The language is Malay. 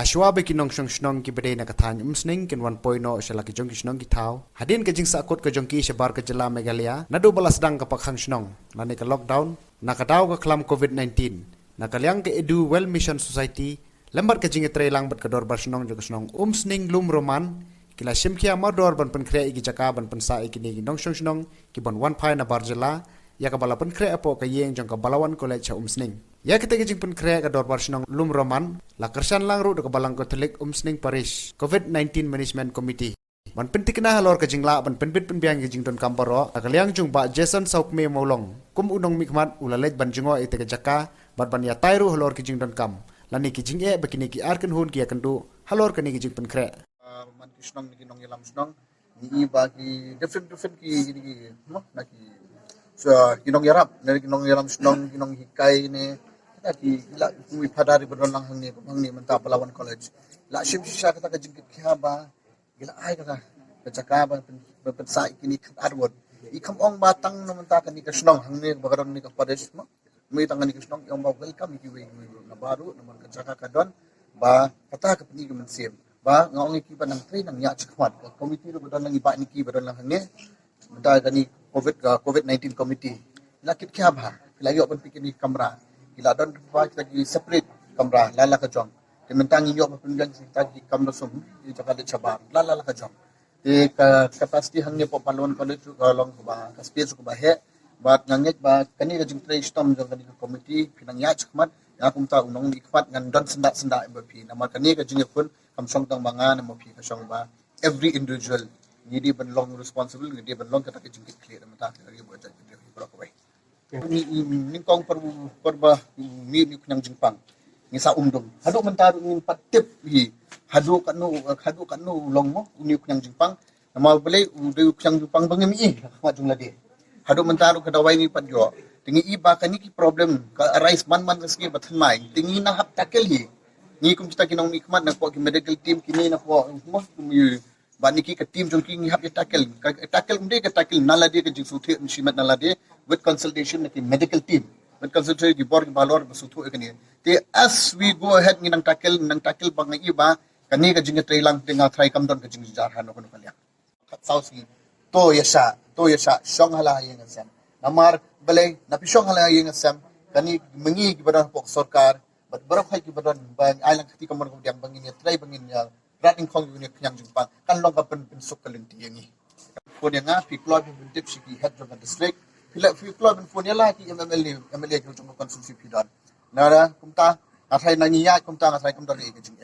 Ashwa be kinong snong ki bede na kathan umsning kin 1.0 shala ki jong ki snong ki thau hadin ke jing sakut ke jong ki sebar ke jela Meghalaya nadu balas dang ka pakhang snong nani ka lockdown nakadaw ka klam COVID-19 nakalyang ke edu well mission society lambar ke jing trelang bat kador bar snong jong snong umsning lum roman kila simkhia mador ban pen kre igi jaka ban pen sa ikini nong snong ki bon 1 pai na bar jela ya ka bala pen kre apo ka yeng jong ka balawan college umsning ya kita jing pen kre ka dor bar snong lum roman la kersan lang ru ka balang Catholic umsning parish COVID-19 management committee ban pentik na halor ka jingla ban penbit pen biang jing don kamparo akalyang jung ba Jason Saukme Maulong kum unong mikmat ulalej ban jingo ite ka jaka bat ban ya tairu halor ki jing don kam lani ki jing e bakini ki arkan hun ki akandu halor ka ni ki jing pen kre man kisnong ni kinong yalam snong ni bagi different ki ni no naki so kinong yarap dari kinong yalam snong kinong hikai ni ki la kui padari badon lang hang ni menta Palawan College la sim sisa kata ka jingkit kha ba gila ai kata kacaka ba pensai kini arwot ikam ong batang no menta ka ni kisnong hang ni bagaron ni ka padesh mo mi tangan ni kisnong yung ba welcome ki we na baru naman kacaka ka don ba kata ka pini mensim ba ngong iki pa ng train ng yacht squad committee ro badon lang iba ni ki badon lang hang ni menta ka ni COVID-19 committee lakit kya ba lagi open pikin ni kamera ila don pa kita gi separate kamera lala ka jong de mentang inyo pa pinjang kita gi kamera sum di jakale chabar lala ka jong de capacity hangnya po Palawan College long ba ka space ko ba he bat ngangit ba kani ka jing tray storm jong kani committee pinang yacht khmat ya kum ta unong ikpat ngan don senda mp nama kani ka jing pun kam song tang manga na mp ka song ba every individual ngidi ban long responsible ngidi ban long kata ka jing clear mata lagi buat jadi ko ko ni kong perba ni kunyang jingpang ni sa umdum hadu mentaru ni patip hi hadu kanu long mo ni kunyang jingpang nama boleh udah kunyang jingpang bangemi ma jumlah dia hadu mentaru kadawai ni padjo tingi iba kani ki problem ka arise man reski bathan mai tingi na hap takel hi ni kum kita kinong nikmat na ko ki medical team kini na ko mo baniki ka team jong king hap takel umde ka takel nala dia ka jisuthi shimat nala dia with consultation with the medical team with consultation di board balor basuthu ekani te as we go ahead nang takel bang iba kani ka jinga trailang tinga try kam don ka jing jar hano kono kalya sausi to yasha shong hala yang asam namar balay napishong hala yang asam kani mengi gibadan pok sarkar bat barok hai gibadan bang ailang khati kamar ko diang bangin ya try bangin ya rating kong yun yang jingpang kan long ka pen suk kalinti yangi ko dia nga piklod bin tip siki head of the district pila piklod bin phone yala ki MLA ko jong konsumsi pidan nara kumta athai nangiya kumta athai kumta ni ke jing